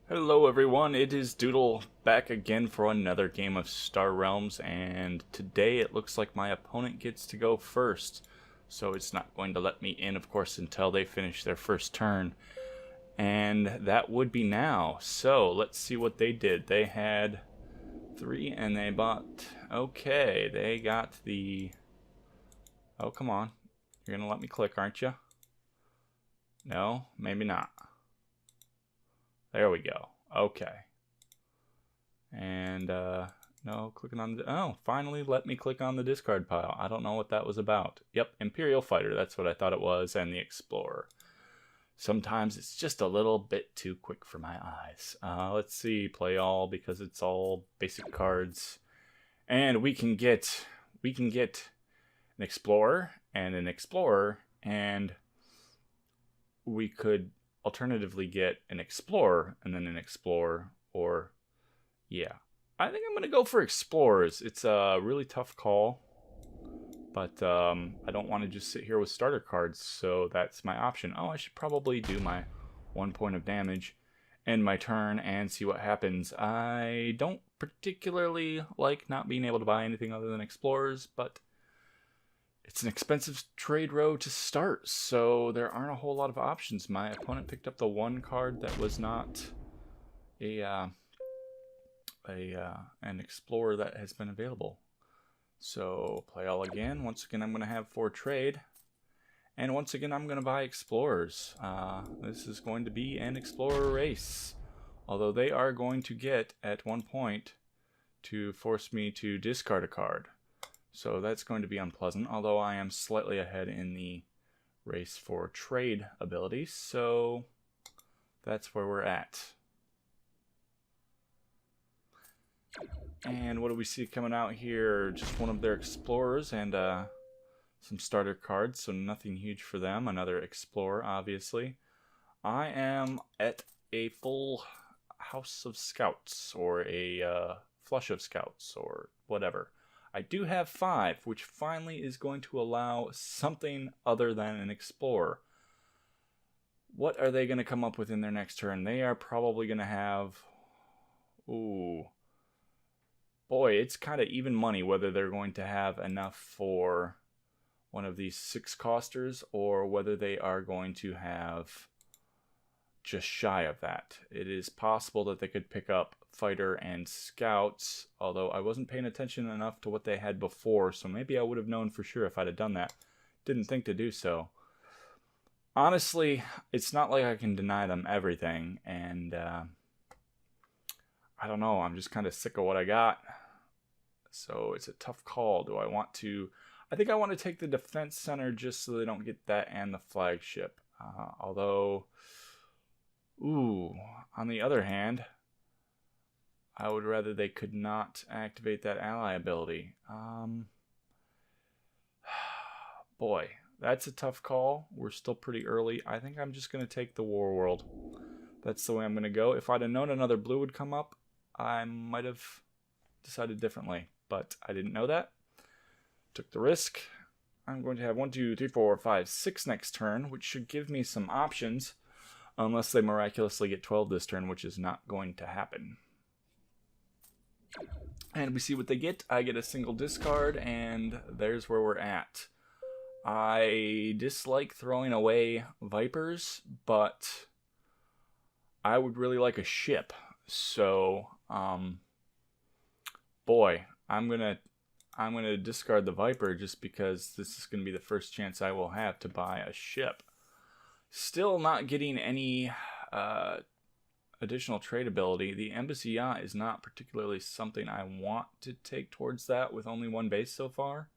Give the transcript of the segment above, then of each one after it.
Hello everyone, it is Doodle back again for another game of Star Realms, and today it looks like my opponent gets to go first. So it's not going to let me in, of course, until they finish their first turn. And that would be now. So let's see what they did. They had 3 and they bought... Okay, they got the... Oh, come on. You're going to let me click, aren't you? No, maybe not. There we go. Okay. And, no, clicking on the... Oh, finally let me click on the discard pile. I don't know what that was about. Yep, Imperial Fighter, that's what I thought it was, and the Explorer. Sometimes it's just a little bit too quick for my eyes. Let's see, play all, because it's all basic cards. And we can get an Explorer, and we could alternatively get an Explorer and then an Explorer, or yeah, I think I'm gonna go for Explorers. It's a really tough call, but I don't want to just sit here with starter cards, so that's my option. Oh, I should probably do my 1 point of damage, end my turn, and see what happens. I don't particularly like not being able to buy anything other than Explorers, but it's an expensive trade row to start, so there aren't a whole lot of options. My opponent picked up the one card that was not an Explorer that has been available. So play all again. Once again, I'm going to have 4 trade, and once again, I'm going to buy Explorers. This is going to be an Explorer race, although they are going to get at 1 point to force me to discard a card. So that's going to be unpleasant, although I am slightly ahead in the race for trade abilities, so that's where we're at. And what do we see coming out here? Just one of their Explorers and some starter cards, so nothing huge for them. Another Explorer, obviously. I am at a full house of scouts, or a flush of scouts, or whatever. I do have 5, which finally is going to allow something other than an Explorer. What are they going to come up with in their next turn? They are probably going to have... Ooh. Boy, it's kind of even money whether they're going to have enough for one of these 6-costers, or whether they are going to have just shy of that. It is possible that they could pick up Fighter and Scouts, although I wasn't paying attention enough to what they had before, so maybe I would have known for sure if I'd have done that. Didn't think to do so. Honestly, it's not like I can deny them everything, and I don't know, I'm just kind of sick of what I got. So it's a tough call. Do I want to... I think I want to take the Defense Center just so they don't get that and the Flagship. Although... Ooh, on the other hand, I would rather they could not activate that ally ability. Boy, that's a tough call. We're still pretty early. I think I'm just going to take the War World. That's the way I'm going to go. If I'd have known another blue would come up, I might have decided differently, but I didn't know that. Took the risk. I'm going to have 1, 2, 3, 4, 5, 6 next turn, which should give me some options. Unless they miraculously get 12 this turn, which is not going to happen. And we see what they get. I get a single discard, and there's where we're at. I dislike throwing away Vipers, but I would really like a ship. So, boy, I'm gonna discard the Viper just because this is gonna be the first chance I will have to buy a ship. Still not getting any additional trade ability. The Embassy Yacht is not particularly something I want to take towards that with only 1 base so far.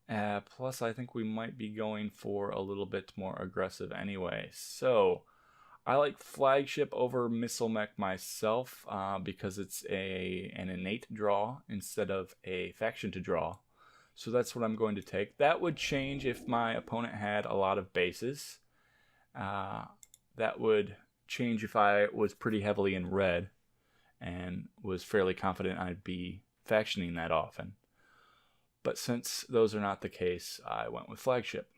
Plus, I think we might be going for a little bit more aggressive anyway. So, I like Flagship over Missile Mech myself because it's an innate draw instead of a faction to draw. So that's what I'm going to take. That would change if my opponent had a lot of bases. That would change if I was pretty heavily in red and was fairly confident I'd be factioning that often. But since those are not the case, I went with Flagship.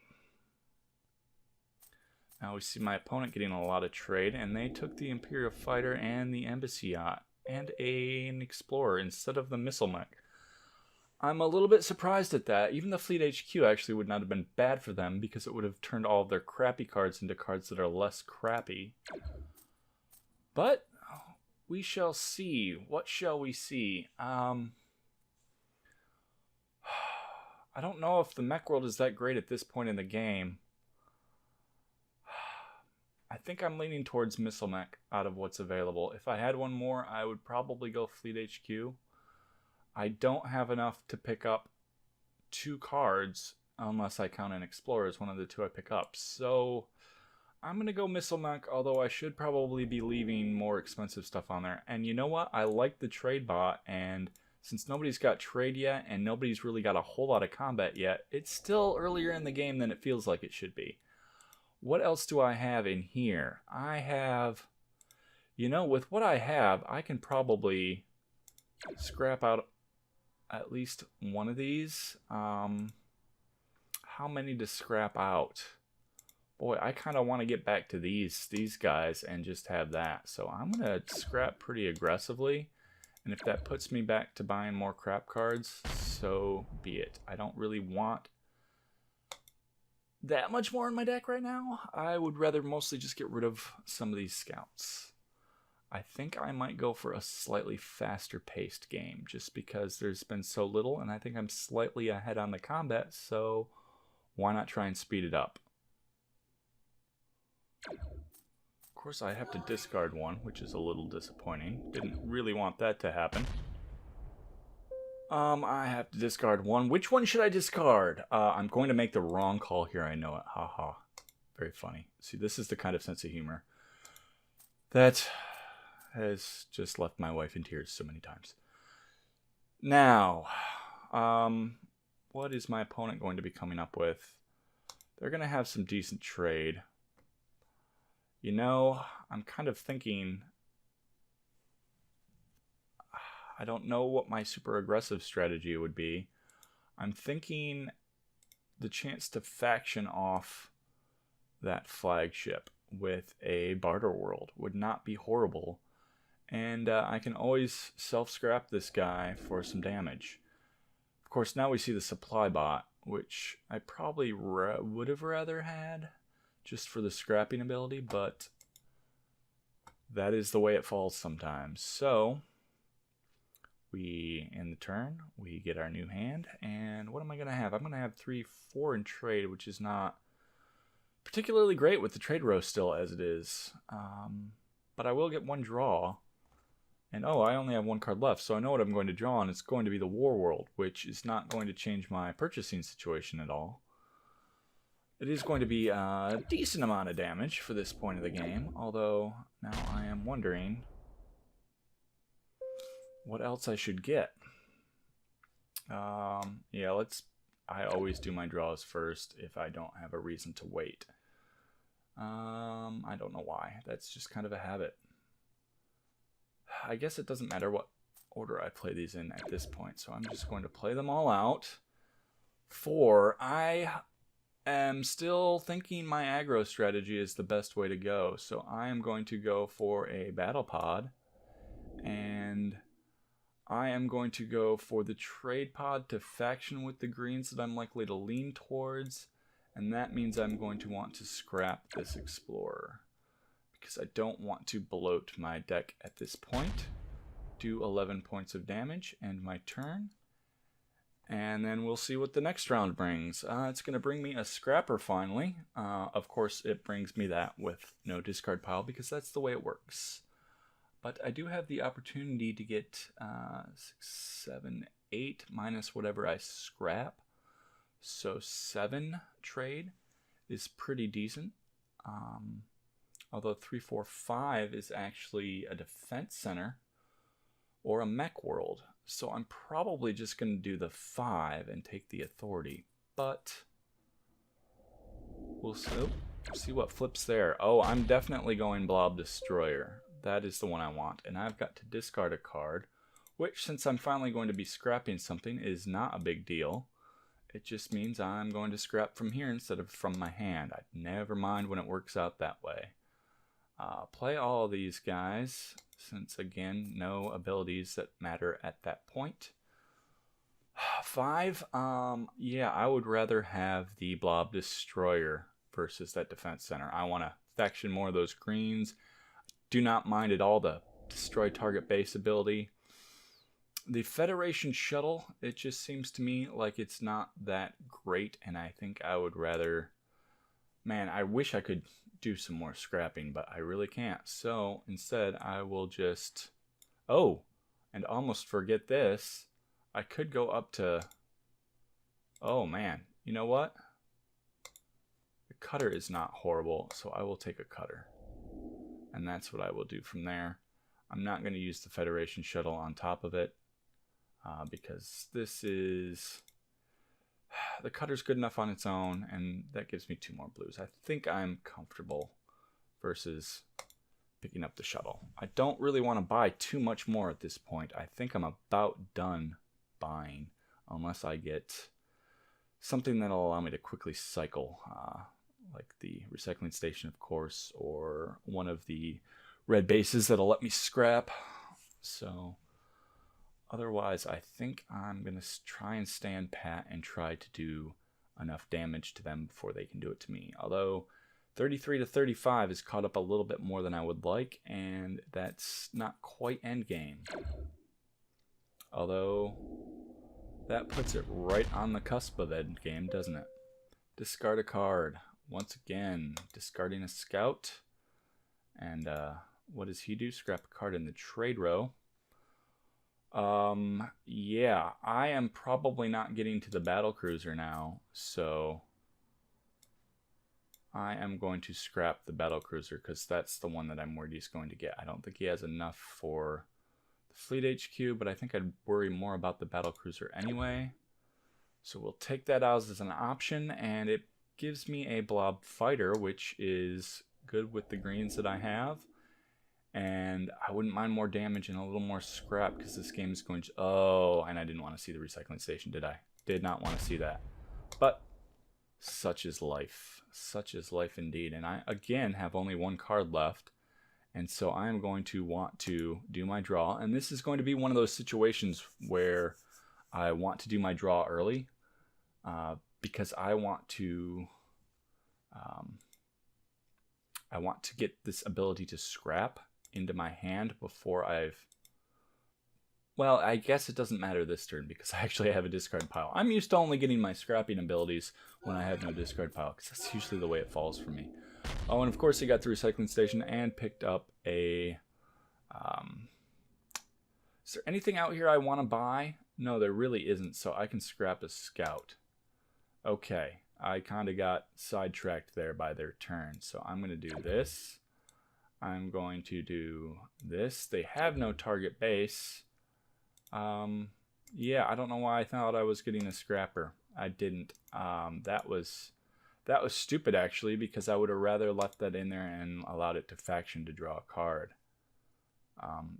Now we see my opponent getting a lot of trade, and they took the Imperial Fighter and the Embassy Yacht and an Explorer instead of the Missile Mech. I'm a little bit surprised at that. Even the Fleet HQ actually would not have been bad for them because it would have turned all of their crappy cards into cards that are less crappy. But we shall see. What shall we see? I don't know if the mech world is that great at this point in the game. I think I'm leaning towards Missile Mech out of what's available. If I had one more, I would probably go Fleet HQ. I don't have enough to pick up 2 cards unless I count an Explorer as one of the 2 I pick up. So I'm going to go Missile Mech, although I should probably be leaving more expensive stuff on there. And you know what? I like the trade bot, and since nobody's got trade yet and nobody's really got a whole lot of combat yet, it's still earlier in the game than it feels like it should be. What else do I have in here? I have, you know, with what I have, I can probably scrap out at least one of these. How many to scrap out? Boy, I kind of want to get back to these guys and just have that. So I'm going to scrap pretty aggressively. And if that puts me back to buying more crap cards, so be it. I don't really want that much more in my deck right now. I would rather mostly just get rid of some of these scouts. I think I might go for a slightly faster paced game just because there's been so little, and I think I'm slightly ahead on the combat, so why not try and speed it up? Of course I have to discard one, which is a little disappointing. Didn't really want that to happen. I have to discard one. Which one should I discard? I'm going to make the wrong call here, I know it. Haha. Very funny. See, this is the kind of sense of humor that has just left my wife in tears so many times. Now, what is my opponent going to be coming up with? They're going to have some decent trade. You know, I'm kind of thinking, I don't know what my super aggressive strategy would be. I'm thinking the chance to faction off that flagship with a barter world would not be horrible. And I can always self-scrap this guy for some damage. Of course, now we see the supply bot, which I probably would have rather had just for the scrapping ability, but that is the way it falls sometimes. So we end the turn, we get our new hand, and what am I going to have? I'm going to have 3-4 in trade, which is not particularly great with the trade row still as it is. But I will get 1 draw. And oh, I only have 1 card left, so I know what I'm going to draw, and it's going to be the War World, which is not going to change my purchasing situation at all. It is going to be a decent amount of damage for this point of the game, although now I am wondering what else I should get. Yeah, I always do my draws first if I don't have a reason to wait. I don't know why. That's just kind of a habit. I guess it doesn't matter what order I play these in at this point, so I'm just going to play them all out. I am still thinking my aggro strategy is the best way to go, so I am going to go for a battle pod, and I am going to go for the trade pod to faction with the greens that I'm likely to lean towards, and that means I'm going to want to scrap this Explorer, because I don't want to bloat my deck at this point. Do 11 points of damage, end my turn, and then we'll see what the next round brings. It's going to bring me a scrapper finally. Of course, it brings me that with no discard pile, because that's the way it works. But I do have the opportunity to get 6, 7, 8 minus whatever I scrap. So 7 trade is pretty decent. Although 3, 4, 5 is actually a defense center or a mech world. So I'm probably just going to do the 5 and take the authority. But we'll see what flips there. Oh, I'm definitely going Blob Destroyer. That is the one I want. And I've got to discard a card, which, since I'm finally going to be scrapping something, is not a big deal. it just means I'm going to scrap from here instead of from my hand. I never mind when it works out that way. Play all of these guys, since again, no abilities that matter at that point. 5, yeah, I would rather have the Blob Destroyer versus that Defense Center. I want to faction more of those greens. Do not mind at all the Destroy Target Base ability. The Federation Shuttle, it just seems to me like it's not that great, and I think I would rather... Man, I wish I could do some more scrapping, but I really can't. So instead, I will just... Oh, and almost forget this. I could go up to... Oh man, you know what? The cutter is not horrible, so I will take a cutter. And that's what I will do from there. I'm not going to use the Federation Shuttle on top of it, because this is... The cutter's good enough on its own, and that gives me 2 more blues. I think I'm comfortable versus picking up the shuttle. I don't really want to buy too much more at this point. I think I'm about done buying, unless I get something that'll allow me to quickly cycle, like the recycling station, of course, or one of the red bases that'll let me scrap. So otherwise, I think I'm going to try and stand pat and try to do enough damage to them before they can do it to me. Although 33 to 35 is caught up a little bit more than I would like, and that's not quite endgame. Although that puts it right on the cusp of endgame, doesn't it? Discard a card. Once again, discarding a scout. And what does he do? Scrap a card in the trade row. Yeah, I am probably not getting to the battle cruiser now, so I am going to scrap the battle cruiser because that's the one that I'm worried he's going to get. I don't think he has enough for the fleet HQ, but I think I'd worry more about the battle cruiser anyway. So we'll take that out as an option, and it gives me a blob fighter, which is good with the greens that I have. And I wouldn't mind more damage and a little more scrap because this game is going to... Oh, and I didn't want to see the recycling station, did I? Did not want to see that. But such is life. Such is life indeed. And I, again, have only 1 card left. And so I am going to want to do my draw. And this is going to be one of those situations where I want to do my draw early. Because I want to... I want to get this ability to scrap into my hand before I've... Well, I guess it doesn't matter this turn because I actually have a discard pile. I'm used to only getting my scrapping abilities when I have no discard pile because that's usually the way it falls for me. Oh, and of course he got the recycling station and picked up a... Is there anything out here I want to buy? No, there really isn't, so I can scrap a scout. Okay, I kind of got sidetracked there by their turn, so I'm going to do this. I'm going to do this. They have no target base. Yeah, I don't know why I thought I was getting a scrapper. I didn't. That was stupid actually, because I would have rather left that in there and allowed it to faction to draw a card.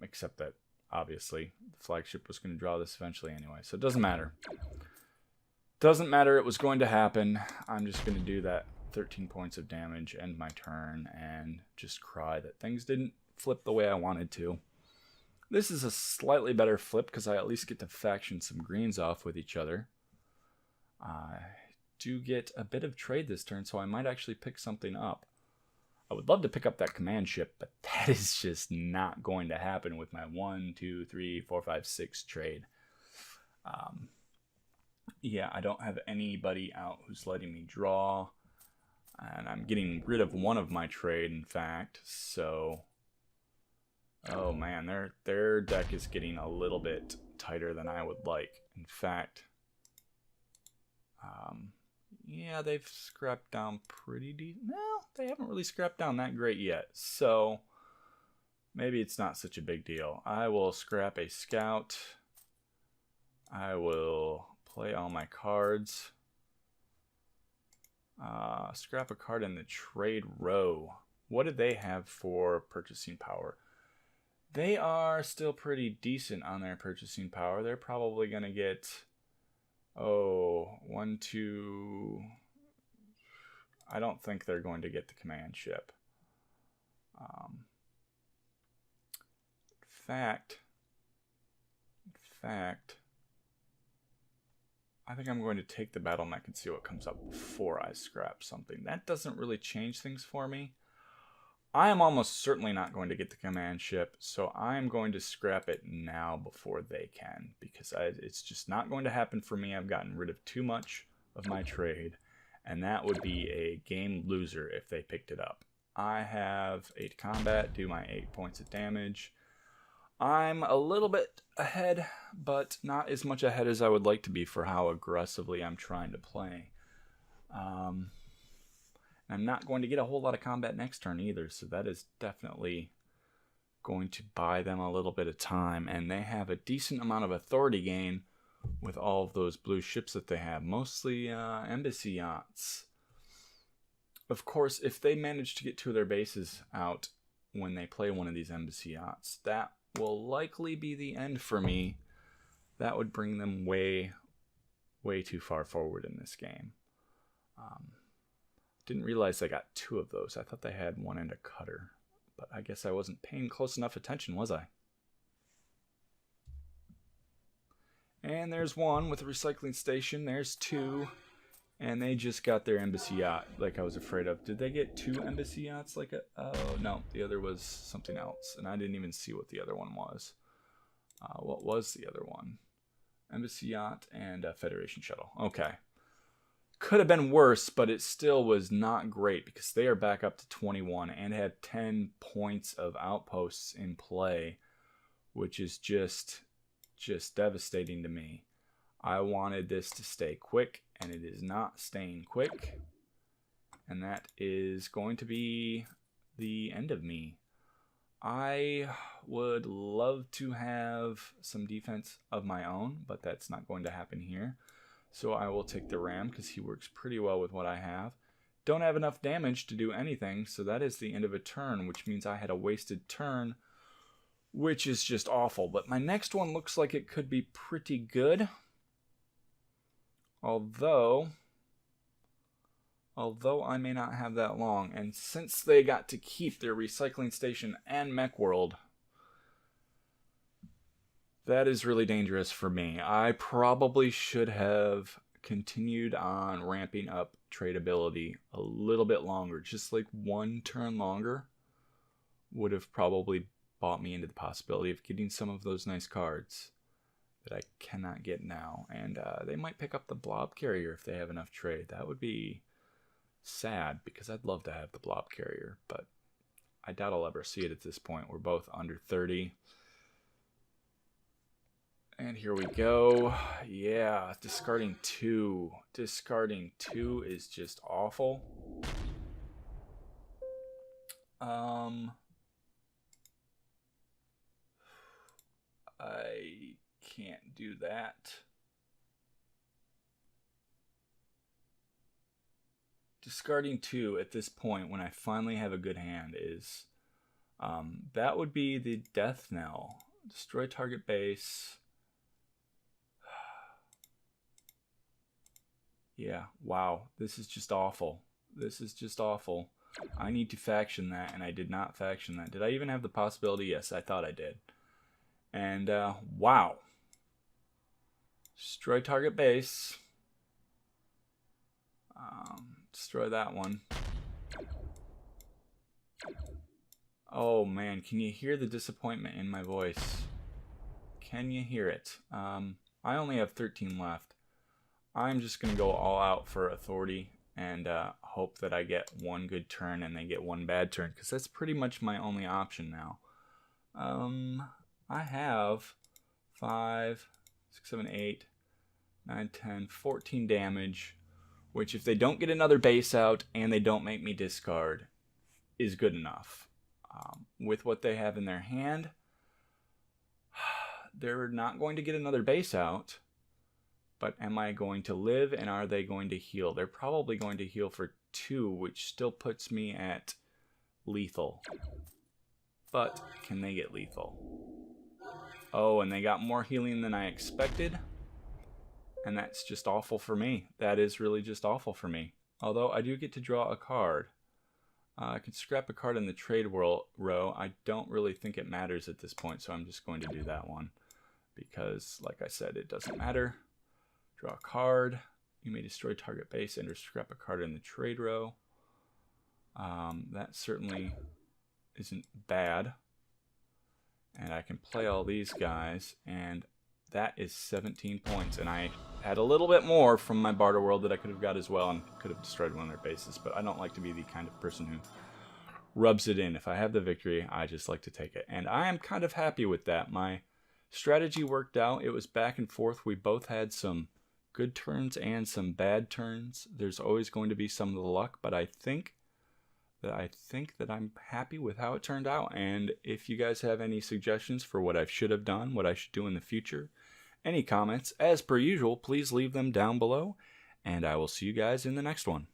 Except that obviously the flagship was going to draw this eventually anyway, so it doesn't matter. Doesn't matter, it was going to happen. I'm just going to do that 13 points of damage, end my turn, and just cry that things didn't flip the way I wanted to. This is a slightly better flip because I at least get to faction some greens off with each other. I do get a bit of trade this turn, so I might actually pick something up. I would love to pick up that command ship, but that is just not going to happen with my 1, 2, 3, 4, 5, 6 trade. Yeah, I don't have anybody out who's letting me draw. And I'm getting rid of one of my trade, in fact. So, oh man, their deck is getting a little bit tighter than I would like. In fact, yeah, they've scrapped down pretty deep. No, they haven't really scrapped down that great yet. So, maybe it's not such a big deal. I will scrap a scout. I will play all my cards. Scrap a card in the trade row. What do they have for purchasing power? They are still pretty decent on their purchasing power. They're probably going to get Oh, 1, 2... I don't think they're going to get the command ship. In fact, I think I'm going to take the battle mech and see what comes up before I scrap something. That doesn't really change things for me. I am almost certainly not going to get the command ship, so I'm going to scrap it now before they can, because it's just not going to happen for me. I've gotten rid of too much of my trade, and that would be a game loser if they picked it up. I have 8 combat, do my 8 points of damage. I'm a little bit ahead, but not as much ahead as I would like to be for how aggressively I'm trying to play. I'm not going to get a whole lot of combat next turn either, so that is definitely going to buy them a little bit of time. And they have a decent amount of authority gain with all of those blue ships that they have, mostly embassy yachts. Of course, if they manage to get 2 of their bases out when they play one of these embassy yachts, that will likely be the end for me. That would bring them way, way too far forward in this game. Didn't realize I got 2 of those. I thought they had 1 and a cutter, but I guess I wasn't paying close enough attention, was I? And there's 1 with a recycling station. There's 2. And they just got their embassy yacht, like I was afraid of. Did they get 2 embassy yachts? Oh, no. The other was something else. And I didn't even see what the other one was. What was the other one? Embassy yacht and a Federation shuttle. Okay. Could have been worse, but it still was not great because they are back up to 21 and have 10 points of outposts in play, which is just devastating to me. I wanted this to stay quick, and it is not staying quick. And that is going to be the end of me. I would love to have some defense of my own, but that's not going to happen here. So I will take the Ram because he works pretty well with what I have. Don't have enough damage to do anything, so that is the end of a turn, which means I had a wasted turn, which is just awful. But my next one looks like it could be pretty good. Although I may not have that long, and since they got to keep their recycling station and mech world, that is really dangerous for me. I probably should have continued on ramping up tradability a little bit longer. Just like 1 turn longer would have probably bought me into the possibility of getting some of those nice cards that I cannot get now. And they might pick up the blob carrier if they have enough trade. That would be sad because I'd love to have the blob carrier, but I doubt I'll ever see it at this point. We're both under 30. And here we go. Yeah, discarding 2. Discarding 2 is just awful. I can't do that. Discarding 2 at this point when I finally have a good hand is that would be the death knell. Destroy target base. Yeah, wow. This is just awful. This is just awful. I need to faction that, and I did not faction that. Did I even have the possibility? Yes, I thought I did. And, wow. Destroy target base. Destroy that one. Oh, man. Can you hear the disappointment in my voice? Can you hear it? I only have 13 left. I'm just going to go all out for authority and hope that I get 1 good turn and they get 1 bad turn, because that's pretty much my only option now. I have 5, 6, 7, 8, 9, 10, 14 damage, which if they don't get another base out and they don't make me discard is good enough. With what they have in their hand, they're not going to get another base out. But am I going to live, and are they going to heal? They're probably going to heal for 2, which still puts me at lethal. But can they get lethal? Oh, and they got more healing than I expected. And that's just awful for me. That is really just awful for me. Although I do get to draw a card. I can scrap a card in the trade row. I don't really think it matters at this point, so I'm just going to do that one. Because, like I said, it doesn't matter. Draw a card. You may destroy target base and or scrap a card in the trade row. That certainly isn't bad. And I can play all these guys, and that is 17 points. And I had a little bit more from my barter world that I could have got as well, and could have destroyed one of their bases. But I don't like to be the kind of person who rubs it in. If I have the victory, I just like to take it. And I am kind of happy with that. My strategy worked out. It was back and forth. We both had some good turns and some bad turns. There's always going to be some of the luck, but I think that I'm happy with how it turned out. And if you guys have any suggestions for what I should have done, what I should do in the future, any comments, as per usual, please leave them down below, and I will see you guys in the next one.